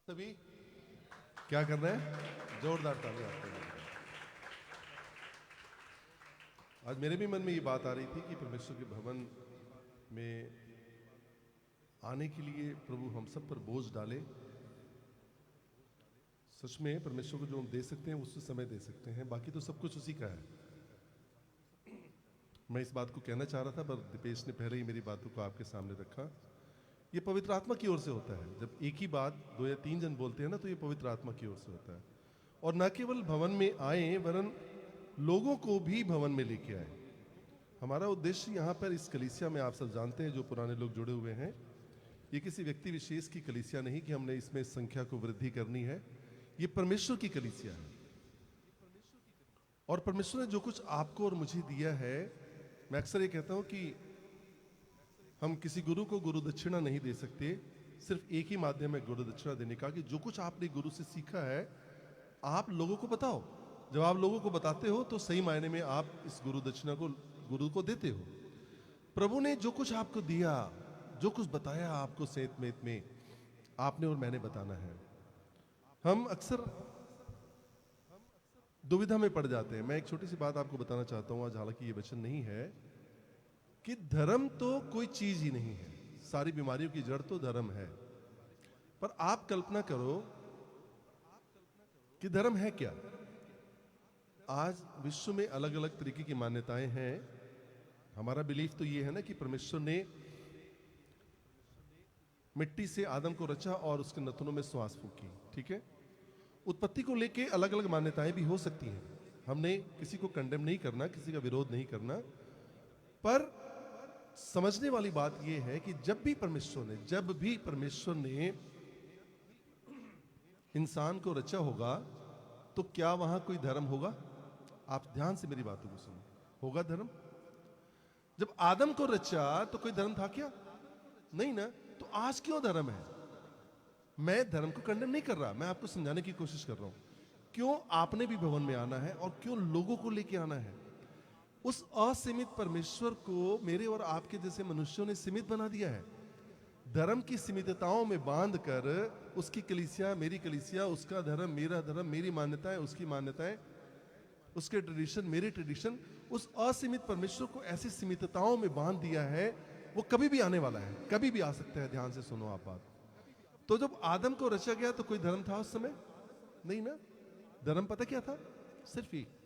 सभी क्या कर रहे हैं? जोरदार ताली आपके लिए। आज मेरे भी मन में ये बात आ रही थी कि परमेश्वर के भवन में आने के लिए प्रभु हम सब पर बोझ डाले। सच में परमेश्वर को जो हम दे सकते हैं उससे समय दे सकते हैं, बाकी तो सब कुछ उसी का है। मैं इस बात को कहना चाह रहा था पर दीपेश ने पहले ही मेरी बातों को आपके सामने रखा। ये पवित्र आत्मा की ओर से होता है। जब एक ही बात 2 या 3 जन बोलते हैं ना, तो ये पवित्र आत्मा की ओर से होता है। और न केवल भवन में आए वरन लोगों को भी भवन में लेके आए। हमारा उद्देश्य यहाँ पर इस कलीसिया में, आप सब जानते हैं जो पुराने लोग जुड़े हुए हैं, ये किसी व्यक्ति विशेष की कलीसिया नहीं कि हमने इसमें संख्या को वृद्धि करनी है। ये परमेश्वर की कलीसिया है और परमेश्वर ने जो कुछ आपको और मुझे दिया है, मैं अक्सर ये कहता हूं कि हम किसी गुरु को गुरु दक्षिणा नहीं दे सकते। सिर्फ एक ही माध्यम है गुरु दक्षिणा देने का कि जो कुछ आपने गुरु से सीखा है आप लोगों को बताओ। जब आप लोगों को बताते हो तो सही मायने में आप इस गुरु दक्षिणा को गुरु को देते हो। प्रभु ने जो कुछ आपको दिया, जो कुछ बताया आपको सेत में, आपने और मैंने बताना है। हम अक्सर दुविधा में पड़ जाते हैं। मैं एक छोटी सी बात आपको बताना चाहता हूं आज, हालांकि ये वचन नहीं है, कि धर्म तो कोई चीज ही नहीं है। सारी बीमारियों की जड़ तो धर्म है। पर आप कल्पना करो कि धर्म है क्या। आज विश्व में अलग अलग तरीके की मान्यताएं हैं। हमारा बिलीफ तो ये है ना कि परमेश्वर ने मिट्टी से आदम को रचा और उसके नथुनों में श्वास फूकी। ठीक है, उत्पत्ति को लेके अलग अलग मान्यताएं भी हो सकती हैं। हमने किसी को कंडेम नहीं करना, किसी का विरोध नहीं करना, पर समझने वाली बात यह है कि जब भी परमेश्वर ने इंसान को रचा होगा तो क्या वहां कोई धर्म होगा? आप ध्यान से मेरी बातों को सुनो। होगा धर्म? जब आदम को रचा तो कोई धर्म था क्या? नहीं ना। तो आज क्यों धर्म है? मैं धर्म को कंडेम नहीं कर रहा, मैं आपको समझाने की कोशिश कर रहा हूं क्यों आपने भी भवन में आना है और क्यों लोगों को लेके आना है। उस असीमित परमेश्वर को मेरे और आपके जैसे मनुष्यों ने सीमित बना दिया है। धर्म की सीमितताओं में बांधकर उसकी कलीसिया मेरी कलीसिया, उसका धर्म मेरा धर्म, मेरी मान्यताएं उसकी मान्यताएं, उसके ट्रेडिशन मेरे ट्रेडिशन, उस असीमित परमेश्वर को ऐसी सीमितताओं में बांध दिया है। वो कभी भी आने वाला है, कभी भी आ सकता है। ध्यान से सुनो आप बात। तो जब आदम को रचा गया तो कोई धर्म था उस समय? नहीं ना। धर्म पता क्या था? सिर्फ एक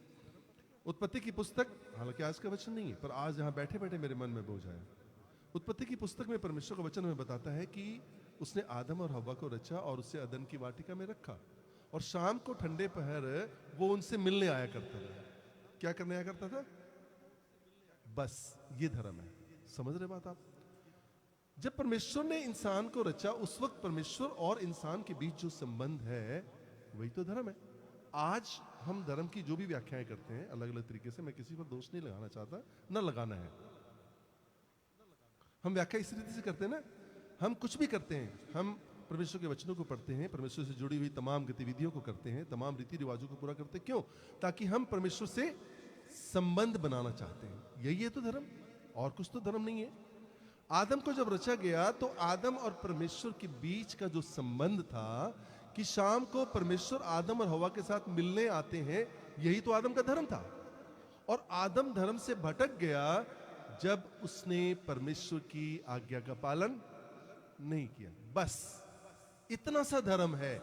उत्पत्ति की पुस्तक, हालांकि आज का वचन नहीं है पर आज यहां बैठे बैठे मेरे मन में बोझ आया। उत्पत्ति की पुस्तक में परमेश्वर का वचन हमें बताता है कि उसने आदम और हव्वा को रचा और उसे अदन की वाटिका में रखा और शाम को ठंडे पहर वो उनसे मिलने आया करता था। क्या करने आया करता था? बस ये धर्म है। समझ रहे बात आप? जब परमेश्वर ने इंसान को रचा उस वक्त परमेश्वर और इंसान के बीच जो संबंध है वही तो धर्म है। आज हम धर्म की जो भी व्याख्याएं करते हैं अलग अलग तरीके से, मैं किसी पर दोष नहीं लगाना चाहता, ना लगाना है। हम व्याख्या इस रीति से करते हैं ना, हम कुछ भी करते हैं, हम परमेश्वर के वचनों को पढ़ते हैं, परमेश्वर से जुड़ी हुई तमाम गतिविधियों को करते हैं, तमाम रीति रिवाजों को पूरा करते हैं। क्यों? ताकि हम परमेश्वर से संबंध बनाना चाहते हैं। यही है तो धर्म, और कुछ तो धर्म नहीं है। आदम को जब रचा गया तो आदम और परमेश्वर के बीच का जो संबंध था कि शाम को परमेश्वर आदम और हवा के साथ मिलने आते हैं, यही तो आदम का धर्म था। और आदम धर्म से भटक गया जब उसने परमेश्वर की आज्ञा का पालन नहीं किया। बस इतना सा धर्म है।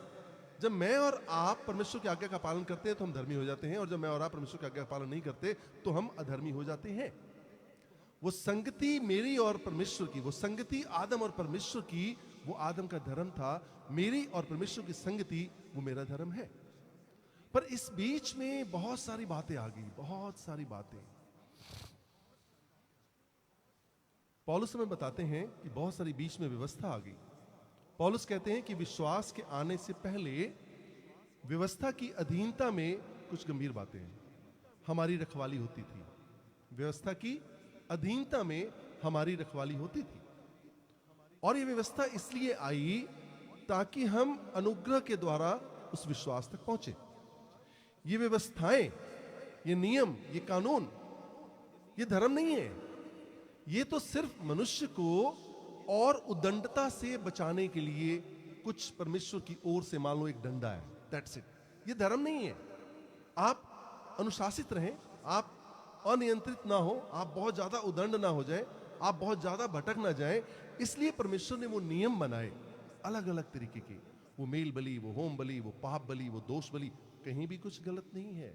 जब मैं और आप परमेश्वर की आज्ञा का पालन करते हैं तो हम धर्मी हो जाते हैं, और जब मैं और आप परमेश्वर की आज्ञा का पालन नहीं करते तो हम अधर्मी हो जाते हैं। वो संगति मेरी और परमेश्वर की, वो संगति आदम और परमेश्वर की, वो आदम का धर्म था। मेरी और परमेश्वर की संगति वो मेरा धर्म है। पर इस बीच में बहुत सारी बातें आ गई, बहुत सारी बातें। पौलुस हमें बताते हैं कि बहुत सारी बीच में व्यवस्था आ गई। पौलुस कहते हैं कि विश्वास के आने से पहले व्यवस्था की अधीनता में कुछ गंभीर बातें हैं। हमारी रखवाली होती थी, व्यवस्था की अधीनता में हमारी रखवाली होती थी। और ये व्यवस्था इसलिए आई ताकि हम अनुग्रह के द्वारा उस विश्वास तक पहुंचे। ये व्यवस्थाएं, ये नियम, ये कानून, ये धर्म नहीं है। ये तो सिर्फ मनुष्य को और उदंडता से बचाने के लिए कुछ परमेश्वर की ओर से मान लो एक डंडा है, दैट्स इट। ये धर्म नहीं है। आप अनुशासित रहें, आप अनियंत्रित ना हो, आप बहुत ज्यादा उदंड ना हो जाए, आप बहुत ज्यादा भटक ना जाए। इसलिए परमेश्वर ने वो नियम बनाए अलग अलग तरीके के। वो मेल बलि, वो होम बलि, वो पाप बलि, वो दोष बलि, कहीं भी कुछ गलत नहीं है।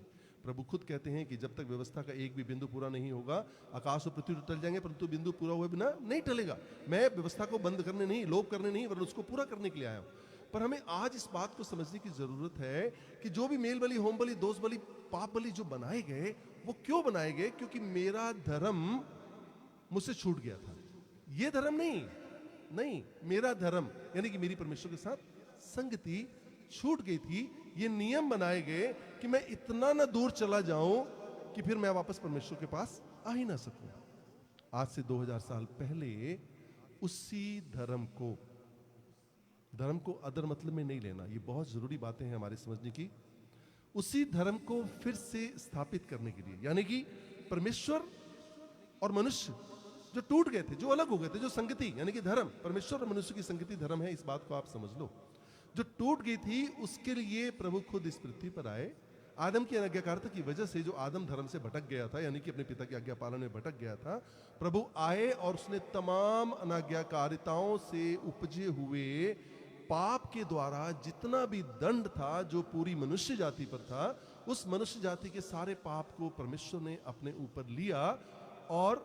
प्रभु खुद कहते हैं कि जब तक व्यवस्था का एक भी बिंदु पूरा नहीं होगा, आकाश और पृथ्वी तो टल जाएंगे परंतु बिंदु पूरा हुए बिना नहीं टलेगा। मैं व्यवस्था को बंद करने नहीं, लोप करने नहीं, वरन उसको पूरा करने के लिए आया हूं। पर हमें आज इस बात को समझने की जरूरत है कि जो भी मेल बलि, होम बलि, दोष बलि, पाप बलि जो बनाए गए, वो क्यों बनाए गए? क्योंकि मेरा धर्म मुझसे छूट गया था। ये धर्म नहीं, मेरा धर्म यानी कि मेरी परमेश्वर के साथ संगति छूट गई थी। ये नियम बनाए गए कि मैं इतना ना दूर चला जाऊं कि फिर मैं वापस परमेश्वर के पास आ ही ना सकूं। आज से 2000 साल पहले उसी धर्म को अदर मतलब में नहीं लेना, ये बहुत जरूरी बातें हैं हमारे समझने की। उसी धर्म को फिर से स्थापित करने के लिए, यानी कि परमेश्वर और मनुष्य जो टूट गए थे, जो अलग हो गए थे, जो संगति यानी कि धर्म, परमेश्वर और मनुष्य की संगति धर्म है, इस बात को आप समझ लो। जो टूट गई थी उसके लिए प्रभु खुद इस पृथ्वी पर आए। आदम की अनाज्ञाकारिता की वजह से जो आदम धर्म से भटक गया था, यानी कि अपने पिता की आज्ञा पालन में भटक गया था, प्रभु आए और उसने तमाम अनाज्ञाकारिताओं से उपजे हुए पाप के द्वारा जितना भी दंड था जो पूरी मनुष्य जाति पर था, उस मनुष्य जाति के सारे पाप को परमेश्वर ने अपने ऊपर लिया और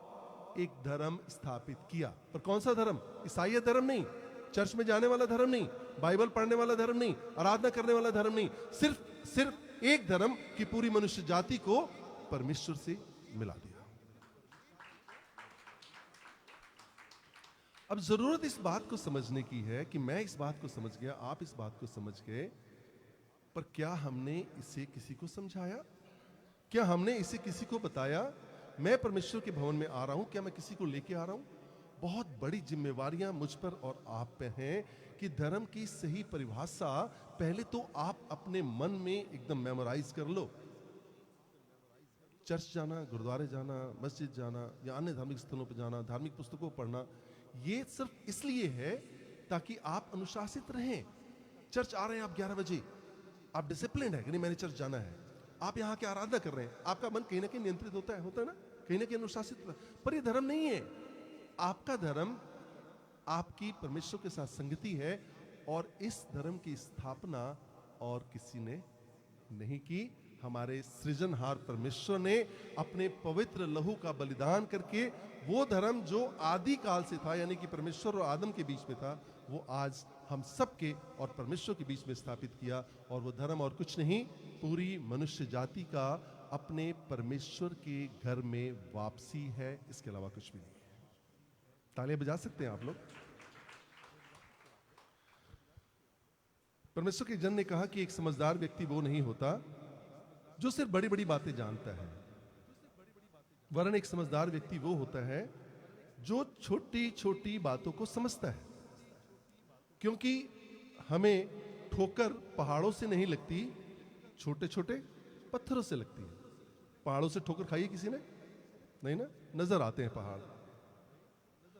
एक धर्म स्थापित किया। पर कौन सा धर्म? ईसाई धर्म नहीं, चर्च में जाने वाला धर्म नहीं, बाइबल पढ़ने वाला धर्म नहीं, आराधना करने वाला धर्म नहीं, सिर्फ एक धर्म कि पूरी मनुष्य जाति को परमेश्वर से मिला दिया। अब जरूरत इस बात को समझने की है कि मैं इस बात को समझ गया, आप इस बात को समझ गए, पर क्या हमने इसे किसी को समझाया? क्या हमने इसे किसी को बताया? मैं परमेश्वर के भवन में आ रहा हूं, क्या मैं किसी को लेके आ रहा हूं? बहुत बड़ी जिम्मेवारियां मुझ पर और आप पे हैं कि धर्म की सही परिभाषा पहले तो आप अपने मन में एकदम मेमोराइज कर लो। चर्च जाना, गुरुद्वारे जाना, मस्जिद जाना या अन्य धार्मिक स्थलों पर जाना, धार्मिक पुस्तकों को पढ़ना, ये सिर्फ इसलिए है ताकि आप अनुशासित रहें। चर्च आ रहे हैं आप 11 बजे, आप डिसिप्लिन है कि नहीं, मैंने चर्च जाना है। आप यहाँ के आराधना कर रहे हैं, आपका मन कहीं ना कहीं नियंत्रित होता है ना, कहीं ना कहीं अनुशासित होता है। पर ये धर्म नहीं है। आपका धर्म आपकी परमेश्वर के साथ संगति है और इस धर्म की स्थापना और किसी ने नहीं की, हमारे सृजनहार परमेश्वर ने अपने पवित्र लहू का बलिदान करके वो धर्म जो आदि काल से था, यानी कि परमेश्वर और आदम के बीच में था, वो आज हम सबके और परमेश्वर के बीच में स्थापित किया। और वो धर्म और कुछ नहीं, पूरी मनुष्य जाति का अपने परमेश्वर के घर में वापसी है, इसके अलावा कुछ भी नहीं है। तालियां बजा सकते हैं आप लोग। परमेश्वर के जन ने कहा कि एक समझदार व्यक्ति वो नहीं होता जो सिर्फ बड़ी बड़ी बातें जानता है, वरन एक समझदार व्यक्ति वो होता है जो छोटी छोटी बातों को समझता है। क्योंकि हमें ठोकर पहाड़ों से नहीं लगती, छोटे छोटे पत्थरों से लगती है। पहाड़ों से ठोकर खाई है किसी ने? नहीं ना, नजर आते हैं पहाड़,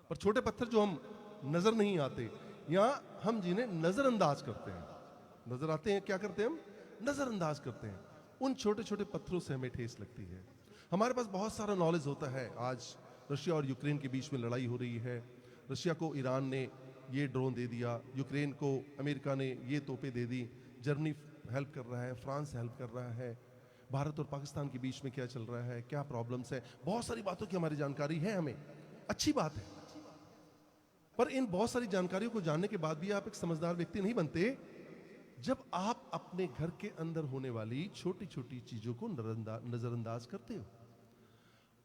पर छोटे पत्थर जो हम नजर नहीं आते, या हम जिन्हें नजरअंदाज करते हैं, नजर आते हैं, क्या करते हैं हम? नजरअंदाज करते हैं। उन छोटे छोटे पत्थरों से हमें ठेस लगती है। हमारे पास बहुत सारा नॉलेज होता है। आज रशिया और यूक्रेन के बीच में लड़ाई हो रही है। रशिया को ईरान ने ये ड्रोन दे दिया, यूक्रेन को अमेरिका ने ये तोपें दे दी, जर्मनी हेल्प कर रहा है, फ्रांस हेल्प कर रहा है। भारत और पाकिस्तान के बीच में क्या चल रहा है, क्या प्रॉब्लम्स है, बहुत सारी बातों की हमारी जानकारी है हमें, अच्छी बात है। पर इन बहुत सारी जानकारियों को जानने के बाद भी आप एक समझदार व्यक्ति नहीं बनते जब आप अपने घर के अंदर होने वाली छोटी छोटी चीजों को नजरअंदाज करते हो।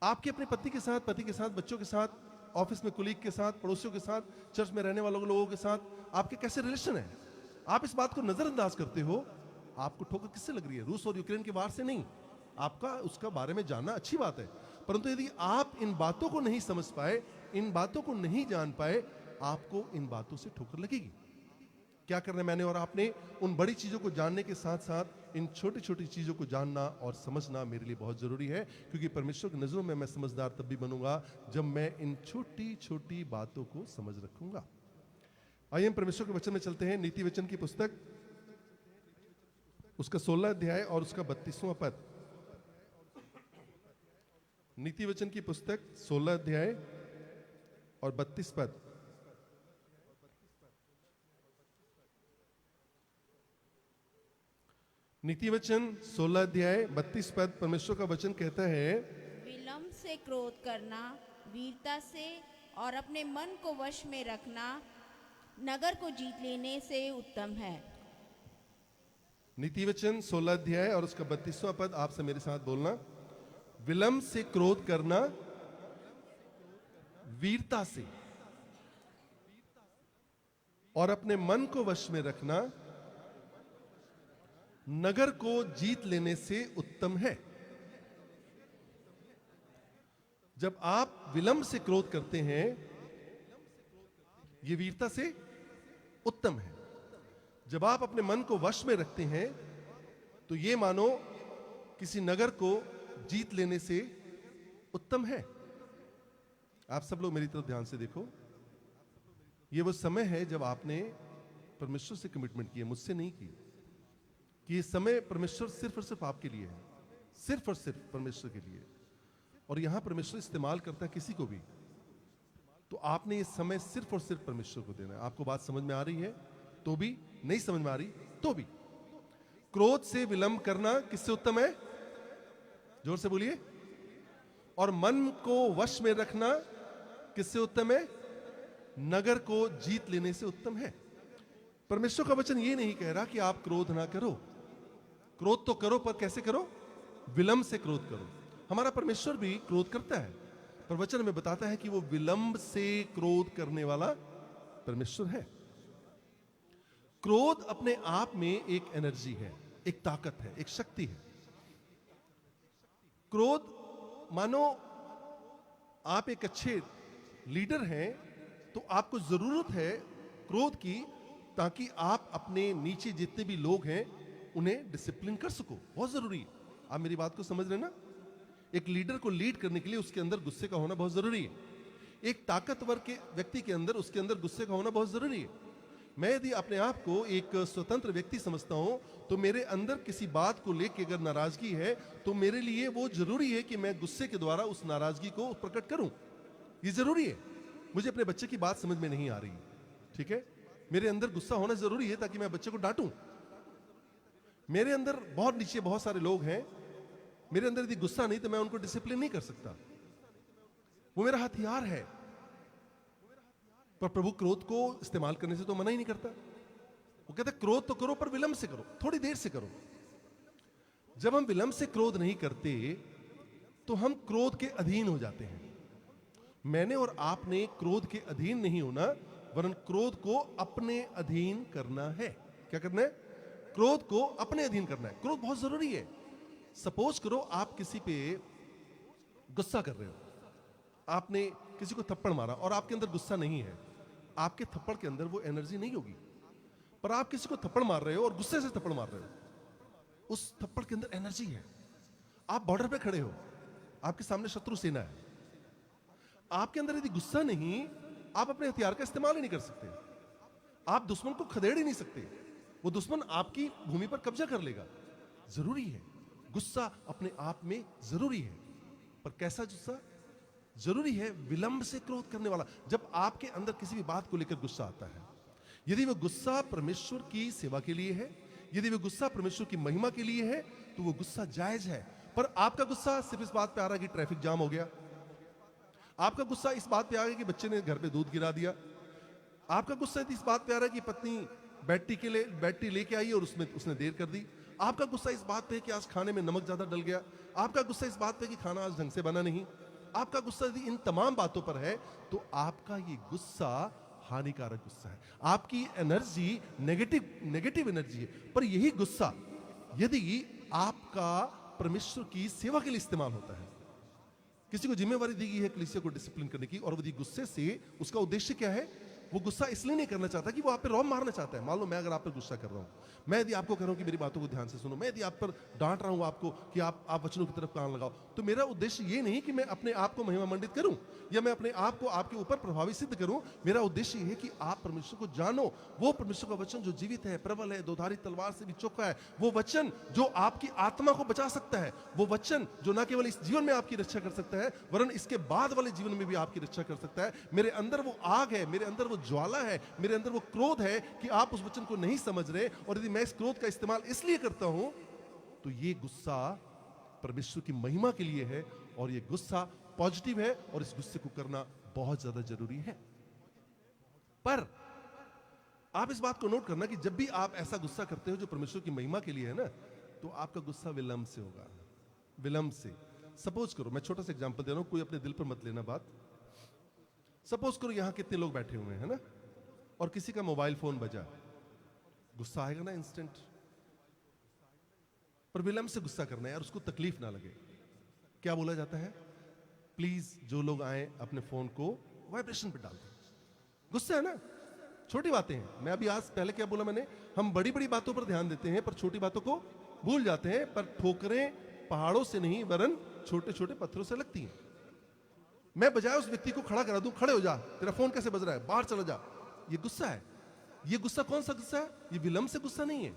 आपके अपने पति के साथ, बच्चों के साथ, ऑफिस में कुलीग के साथ, पड़ोसियों के साथ, चर्च में रहने वालों लोगों के साथ आपके कैसे रिलेशन है, आप इस बात को नजरअंदाज करते हो। आपको ठोकर किससे लग रही है? रूस और यूक्रेन के वार से नहीं। आपका उसका बारे में जानना अच्छी बात है, परंतु यदि आप इन बातों को नहीं समझ पाए, इन बातों को नहीं जान पाए, आपको इन बातों से ठोकर लगेगी। क्या करना है मैंने और आपने? उन बड़ी चीजों को जानने के साथ साथ इन छोटी छोटी चीजों को जानना और समझना मेरे लिए बहुत जरूरी है, क्योंकि परमेश्वर की नजरों में मैं समझदार तब भी बनूंगा जब मैं इन छोटी छोटी बातों को समझ रखूंगा। आइए हम परमेश्वर के वचन में चलते हैं। नीति वचन की पुस्तक, उसका 16 अध्याय और उसका 32वां पद। नीति वचन की पुस्तक 16 अध्याय और 32 पद। नीति वचन 16 अध्याय 32 पद। परमेश्वर का वचन कहता है, विलंब से क्रोध करना वीरता से और अपने मन को वश में रखना नगर को जीत लेने से उत्तम है। नीति वचन 16 अध्याय और उसका 32वां पद आपसे मेरे साथ बोलना। विलंब से क्रोध करना वीरता से और अपने मन को वश में रखना नगर को जीत लेने से उत्तम है। जब आप विलंब से क्रोध करते हैं, यह वीरता से उत्तम है। जब आप अपने मन को वश में रखते हैं, तो यह मानो किसी नगर को जीत लेने से उत्तम है। आप सब लोग मेरी तरफ ध्यान से देखो। यह वो समय है जब आपने परमेश्वर से कमिटमेंट की है, मुझसे नहीं की, कि ये समय परमेश्वर सिर्फ और सिर्फ आपके लिए है, सिर्फ और सिर्फ परमेश्वर के लिए। और यहां परमेश्वर इस्तेमाल करता है किसी को भी, तो आपने ये समय सिर्फ और सिर्फ परमेश्वर को देना है। आपको बात समझ में आ रही है तो भी, नहीं समझ में आ रही तो भी। क्रोध से विलंब करना किससे उत्तम है? जोर से बोलिए। और मन को वश में रखना किससे उत्तम है? नगर को जीत लेने से उत्तम है। परमेश्वर का वचन ये नहीं कह रहा कि आप क्रोध ना करो। क्रोध तो करो, पर कैसे करो? विलंब से क्रोध करो। हमारा परमेश्वर भी क्रोध करता है, पर वचन में बताता है कि वो विलंब से क्रोध करने वाला परमेश्वर है। क्रोध अपने आप में एक एनर्जी है, एक ताकत है, एक शक्ति है। क्रोध, मानो आप एक अच्छे लीडर हैं, तो आपको जरूरत है क्रोध की, ताकि आप अपने नीचे जितने भी लोग हैं उन्हें डिसिप्लिन कर सको। बहुत जरूरी है। आप मेरी बात को समझ रहे हैं ना? एक लीडर को लीड करने के लिए उसके अंदर गुस्से का होना बहुत जरूरी है। एक ताकतवर के व्यक्ति के अंदर, उसके अंदर गुस्से का होना बहुत जरूरी है। मैं यदि अपने आप को एक स्वतंत्र व्यक्ति समझता हूं, तो मेरे अंदर किसी बात को लेकर अगर नाराजगी है, तो मेरे लिए वो जरूरी है कि मैं गुस्से के द्वारा उस नाराजगी को प्रकट करूं। ये जरूरी है। मुझे अपने बच्चे की बात समझ में नहीं आ रही, ठीक है, मेरे अंदर गुस्सा होना जरूरी है ताकि मैं बच्चे को डांटूं। मेरे अंदर बहुत नीचे बहुत सारे लोग हैं, मेरे अंदर यदि गुस्सा नहीं तो मैं उनको डिसिप्लिन नहीं कर सकता। वो मेरा हथियार है। पर प्रभु क्रोध को इस्तेमाल करने से तो मना ही नहीं करता। वो कहता क्रोध तो करो, पर विलंब से करो, थोड़ी देर से करो। जब हम विलंब से क्रोध नहीं करते, तो हम क्रोध के अधीन हो जाते हैं। मैंने और आपने क्रोध के अधीन नहीं होना, वरन क्रोध को अपने अधीन करना है। क्या करना है? क्रोध को अपने अधीन करना है। क्रोध बहुत जरूरी है। सपोज करो आप किसी पे गुस्सा कर रहे हो, आपने किसी को थप्पड़ मारा और आपके अंदर गुस्सा नहीं है, आपके थप्पड़ के अंदर वो एनर्जी नहीं होगी। पर आप किसी को थप्पड़ मार रहे हो और गुस्से से थप्पड़ मार रहे हो, उस थप्पड़ के अंदर एनर्जी है। आप बॉर्डर पे खड़े हो, आपके सामने शत्रु सेना है, आपके अंदर यदि गुस्सा नहीं, आप अपने हथियार का इस्तेमाल ही नहीं कर सकते। आप दुश्मन को खदेड़ ही नहीं सकते। वो दुश्मन आपकी भूमि पर कब्जा कर लेगा। जरूरी है गुस्सा, अपने आप में जरूरी है। पर कैसा गुस्सा? जरूरी है विलंब से क्रोध करने वाला। जब आपके अंदर किसी भी बात को लेकर गुस्सा आता है, यदि वह गुस्सा परमेश्वर की सेवा के लिए है, यदि वह गुस्सा परमेश्वर की महिमा के लिए है, तो वो गुस्सा जायज है। पर आपका गुस्सा सिर्फ इस बात पे आ रहा है कि ट्रैफिक जाम हो गया, आपका गुस्सा इस बात पे आ गया कि बच्चे ने घर पे दूध गिरा दिया, आपका गुस्सा इस बात पे आ रहा है कि पत्नी बैटरी लेके आई और उसने देर कर दी, आपका गुस्सा इस बात पे है कि आज खाने में नमक ज्यादा डल गया, आपका गुस्सा इस बात पे कि खाना आज ढंग से बना नहीं, आपका गुस्सा यदि इन तमाम बातों पर है, तो आपका ये गुस्सा हानिकारक गुस्सा है। आपकी एनर्जी नेगेटिव एनर्जी है। पर यही गुस्सा यदि आपका परमेश्वर की सेवा के लिए इस्तेमाल होता है, किसी को जिम्मेवारी दी गई है कलीसिया को डिसिप्लिन करने की, और यदि गुस्से से उसका उद्देश्य क्या है? वो गुस्सा इसलिए नहीं करना चाहता कि वो आप पे रौब मारना चाहता है। मान लो मैं अगर आप पर गुस्सा कर रहा हूं, मैं यदि आपको कह रहा हूं कि मेरी बातों को ध्यान से सुनो, मैं यदि आप पर डांट रहा हूं आपको कि आप वचनों की तरफ कान लगाओ, तो मेरा उद्देश्य ये नहीं कि मैं अपने आप को महिमा मंडित करूं या मैं अपने आप को आपके ऊपर प्रभावी सिद्ध करूं। मेरा उद्देश्य ये है कि आप परमेश्वर को जानो, वो परमेश्वर का वचन जो जीवित है, प्रबल है, दोधारी तलवार से भी चौका है, वो वचन जो आपकी आत्मा को बचा सकता है, वो वचन जो न केवल इस जीवन में आपकी रक्षा कर सकता है वरन इसके बाद वाले जीवन में भी आपकी रक्षा कर सकता है। मेरे अंदर वो आग है, मेरे अंदर वो ज्वाला है, मेरे अंदर वो क्रोध है कि आप उस वचन को नहीं समझ रहे, और यदि मैं इस क्रोध का इस्तेमाल इसलिए करता हूं तो ये गुस्सा परमेश्वर की महिमा के लिए है, और ये गुस्सा पॉजिटिव है, और इस गुस्से को करना बहुत ज्यादा जरूरी है। पर आप इस बात को नोट करना कि जब भी आप ऐसा गुस्सा करते हो जो परमेश्वर की महिमा के लिए है ना, तो आपका गुस्सा विलंब से होगा, विलंब से। सपोज करो, मैं छोटा सा एग्जांपल दे रहा हूं, कोई अपने दिल पर मत लेना बात। सपोज करो यहां कितने लोग बैठे हुए हैं ना, और किसी का मोबाइल फोन बजा, गुस्सा आएगा ना इंस्टेंट, पर विलंब से गुस्सा करना है और उसको तकलीफ ना लगे। क्या बोला जाता है? प्लीज जो लोग आए अपने फोन को वाइब्रेशन पे डाल दो। गुस्सा है ना, छोटी बातें हैं। मैं अभी आज पहले क्या बोला मैंने, हम बड़ी बड़ी बातों पर ध्यान देते हैं पर छोटी बातों को भूल जाते हैं। पर ठोकरें पहाड़ों से नहीं वरन छोटे छोटे पत्थरों से लगती हैं। मैं बजाय उस व्यक्ति को खड़ा करा दूं, खड़े हो जा, तेरा फोन कैसे बज रहा है, बाहर चला जा, ये गुस्सा है। ये गुस्सा कौन सा गुस्सा है? ये विलंब से गुस्सा नहीं है,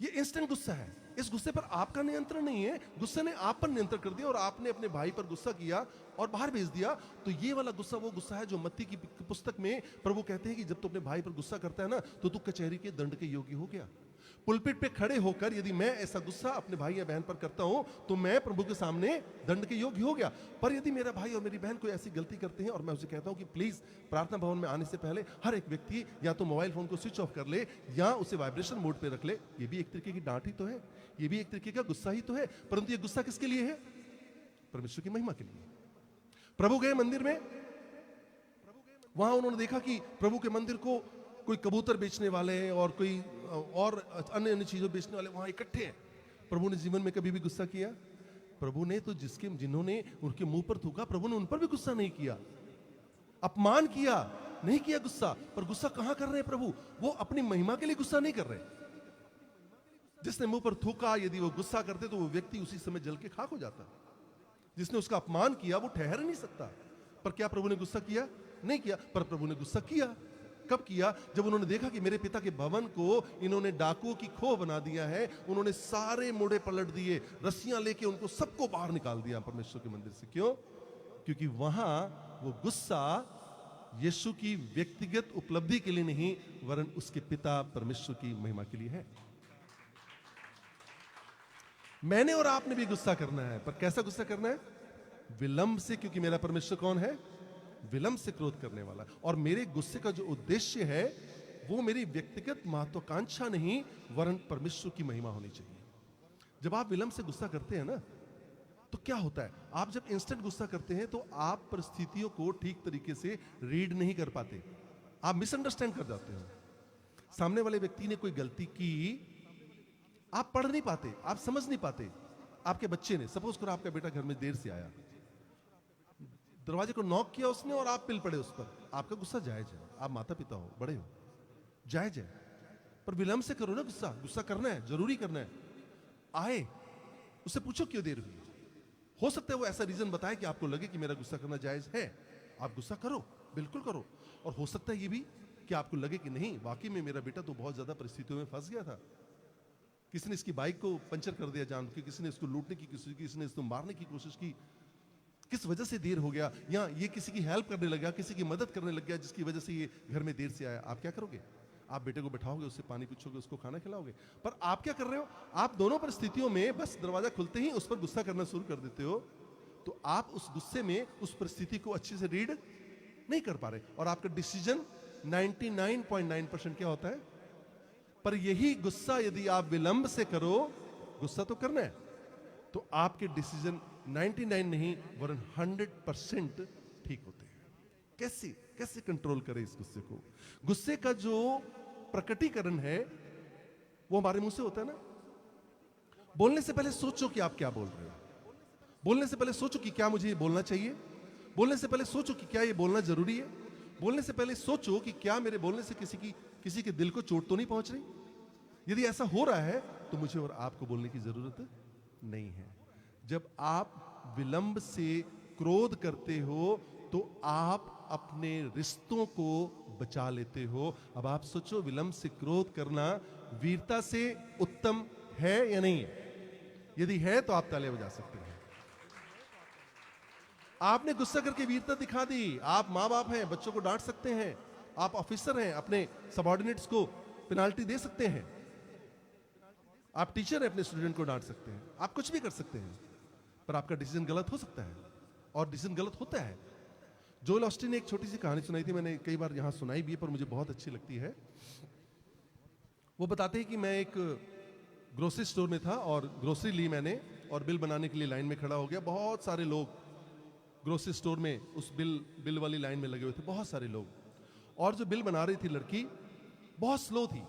ये इंस्टेंट गुस्सा है। इस गुस्से पर आपका नियंत्रण नहीं है, गुस्से ने आप पर नियंत्रण कर दिया और आपने अपने भाई पर गुस्सा किया और बाहर भेज दिया। तो ये वाला गुस्सा वो गुस्सा है जो मत्ती की पुस्तक में प्रभु कहते हैं कि जब तू अपने भाई पर गुस्सा करता है ना, तो तू कचहरी के दंड के योग्य हो गया। पुलपिट पे खड़े होकर यदि मैं ऐसा गुस्सा अपने भाई या बहन पर करता हूं तो मैं प्रभु के सामने दंड के योग्य हो गया। पर यदि मेरा भाई और मेरी बहन कोई ऐसी गलती करते हैं और मैं उसे कहता हूं कि प्लीज प्रार्थना भवन में आने से पहले हर एक व्यक्ति या तो मोबाइल फोन को स्विच ऑफ कर ले या उसे वाइब्रेशन मोड पे रख ले, ये भी एक तरीके की डांट ही तो है, ये भी एक तरीके का गुस्सा ही तो है। परंतु ये गुस्सा किसके लिए है? परमेश्वर की महिमा के लिए। प्रभु गए मंदिर में, वहां उन्होंने देखा कि प्रभु के मंदिर को कोई कबूतर बेचने वाले और कोई और अन्य अन्य चीजों बेचने वाले वहां इकट्ठे हैं। प्रभु ने जीवन में कभी भी गुस्सा किया? प्रभु ने तो जिन्होंने उनके मुंह पर थूका, प्रभु ने उन पर भी गुस्सा नहीं किया, अपमान किया, नहीं किया गुस्सा। पर गुस्सा कहां कर रहे हैं प्रभु? वो अपनी महिमा के लिए गुस्सा नहीं कर रहे। जिसने मुंह पर थूका, यदि वो गुस्सा करते तो वो व्यक्ति उसी समय जल के खाक हो जाता। जिसने उसका अपमान किया वो ठहर नहीं सकता। पर क्या प्रभु ने गुस्सा किया? नहीं किया। पर प्रभु ने गुस्सा किया। कब किया? जब उन्होंने देखा कि मेरे पिता के भवन को इन्होंने डाकुओं की खोह बना दिया है। उन्होंने सारे मोड़े पलट दिए, रस्सियां लेके उनको सबको बाहर निकाल दिया परमेश्वर के मंदिर से। क्यों? क्योंकि वहां वो गुस्सा यीशु की व्यक्तिगत उपलब्धि के लिए नहीं वरन उसके पिता परमेश्वर की महिमा के लिए है। मैंने और आपने भी गुस्सा करना है, पर कैसा गुस्सा करना है? विलंब से, क्योंकि मेरा परमेश्वर कौन है? विलंब से क्रोध करने वाला। और मेरे गुस्से का जो उद्देश्य है वो मेरी व्यक्तिगत महत्वाकांक्षा नहीं वरन परमेश्वर की महिमा होनी चाहिए। जब आप विलंब से गुस्सा करते हैं ना, तो क्या होता है? आप जब इंस्टेंट गुस्सा करते हैं तो आप परिस्थितियों को ठीक तरीके से रीड नहीं कर पाते, आप मिसअंडरस्टैंड कर जाते हो। सामने वाले व्यक्ति ने कोई गलती की, आप पढ़ नहीं पाते, आप समझ नहीं पाते। आपके बच्चे ने, सपोज करो आपका बेटा घर में देर से आया, दरवाजे को नॉक किया उसने और आप पिल पड़े उस पर, आपका गुस्सा जायज है, आप माता पिता हो, बड़े हो, जायज है। पर विलंब से करो ना गुस्सा। गुस्सा करना है, जरूरी करना है। आए, उससे पूछो क्यों देर हुई। हो सकता है वो ऐसा रीजन बताए कि आपको लगे कि मेरा गुस्सा करना जायज है, आप गुस्सा करो, बिल्कुल करो। और हो सकता है ये भी कि आपको लगे कि नहीं, वाकई में मेरा बेटा तो बहुत ज्यादा परिस्थितियों में फंस गया था, किसी ने इसकी बाइक को पंचर कर दिया जान के, किसी ने इसको लूटने की, किसी ने इसको मारने की कोशिश की, किस वजह से देर हो गया, या ये किसी की हेल्प करने लग गया, किसी की मदद करने लग गया जिसकी वजह से ये घर में देर से आया। आप क्या करोगे? आप बेटे को बैठाओगे, उससे पानी पूछोगे, उसको खाना खिलाओगे। पर आप क्या कर रहे हो? आप दोनों परिस्थितियों में बस दरवाजा खुलते ही उस पर गुस्सा करना शुरू कर देते हो। तो आप उस गुस्से में उस परिस्थिति को अच्छे से रीड नहीं कर पा रहे और आपका डिसीजन 99.9% क्या होता है? पर यही गुस्सा यदि आप विलंब से करो, गुस्सा तो करना है, तो आपके डिसीजन 99 नहीं वरन 100% ठीक होते हैं। कैसे कंट्रोल करें इस गुस्से को? गुस्से का जो प्रकटीकरण है वो हमारे मुंह से होता है ना। बोलने से पहले सोचो कि आप क्या बोल रहे हो। बोलने से पहले सोचो कि क्या मुझे ये बोलना चाहिए। बोलने से पहले सोचो कि क्या ये बोलना जरूरी है। बोलने से पहले सोचो कि क्या मेरे बोलने से किसी के दिल को चोट तो नहीं पहुंच रही। यदि ऐसा हो रहा है तो मुझे और आपको बोलने की जरूरत नहीं है। जब आप विलंब से क्रोध करते हो तो आप अपने रिश्तों को बचा लेते हो। अब आप सोचो, विलंब से क्रोध करना वीरता से उत्तम है या नहीं है? यदि है तो आप तालियां बजा सकते हैं। आपने गुस्सा करके वीरता दिखा दी। आप माँ बाप हैं, बच्चों को डांट सकते हैं। आप ऑफिसर हैं, अपने सबऑर्डिनेट्स को पेनाल्टी दे सकते हैं। आप टीचर हैं, अपने स्टूडेंट को डांट सकते हैं। आप कुछ भी कर सकते हैं, पर आपका डिसीजन गलत हो सकता है, और डिसीजन गलत होता है। जोएल ऑस्टिन ने एक छोटी सी कहानी सुनाई थी, मैंने कई बार यहां सुनाई भी है, पर मुझे बहुत अच्छी लगती है। वो बताते हैं कि मैं एक ग्रोसरी स्टोर में था और ग्रोसरी ली मैंने, और बिल बनाने के लिए लाइन में खड़ा हो गया। बहुत सारे लोग ग्रोसरी स्टोर में उस बिल वाली लाइन में लगे हुए थे, बहुत सारे लोग। और जो बिल बना रही थी लड़की, बहुत स्लो थी।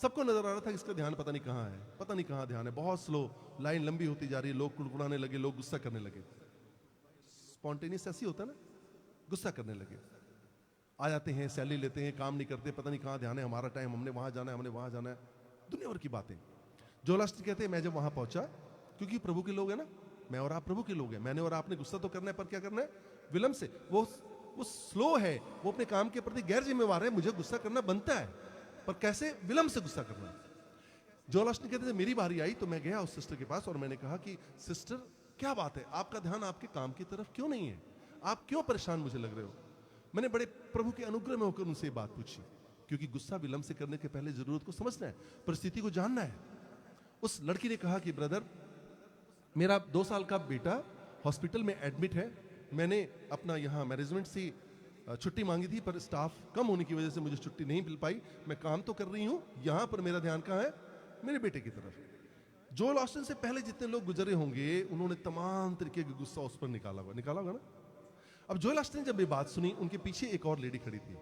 सबको नजर आ रहा था कि इसका ध्यान पता नहीं कहाँ है, पता नहीं कहाँ ध्यान है। बहुत स्लो, लाइन लंबी होती जा रही है, लोग कुड़कुड़ाने लगे, लोग गुस्सा करने लगे। स्पॉन्टेनियस ऐसी होता है ना, गुस्सा करने लगे। आ जाते हैं, सैलरी लेते हैं, काम नहीं करते, पता नहीं कहाँ ध्यान है, हमारा टाइम, हमने वहां जाना है, हमने वहां जाना है, दुनिया भर की बातें। जोएल ऑस्टिन कहते हैं, मैं जब वहां पहुंचा, क्योंकि प्रभु के लोग हैं ना, मैं और आप प्रभु के लोग हैं, मैंने और आपने गुस्सा तो करना है, पर क्या करना है? विलंब से। वो स्लो है, वो अपने काम के प्रति गैर जिम्मेवार है। मुझे गुस्सा करना बनता है, पर कैसे? विलंब से गुस्सा करना। जोएल ऑस्टिन कहते थे, मेरी बारी आई तो मैं गया उस सिस्टर के पास और मैंने कहा कि सिस्टर, क्या बात है, आपका ध्यान आपके काम की तरफ क्यों नहीं है? आप क्यों परेशान मुझे लग रहे हो? मैंने बड़े प्रभु के अनुग्रह में होकर उनसे बात पूछी, क्योंकि गुस्सा विलंब से करने के पहले जरूरत को समझना है, परिस्थिति को जानना है। उस लड़की ने कहा कि ब्रदर, मेरा 2 साल का बेटा हॉस्पिटल में एडमिट है। मैंने अपना यहाँ मैनेजमेंट से छुट्टी मांगी थी, पर स्टाफ कम होने की वजह से मुझे छुट्टी नहीं मिल पाई। मैं काम तो कर रही हूँ, यहाँ पर मेरा ध्यान कहाँ है? मेरे बेटे की तरफ। जोएल ऑस्टिन से पहले जितने लोग गुजरे होंगे, उन्होंने तमाम तरीके का गुस्सा उस पर निकाला होगा ना। अब जोएल ऑस्टिन जब ये बात सुनी, उनके पीछे एक और लेडी खड़ी थी।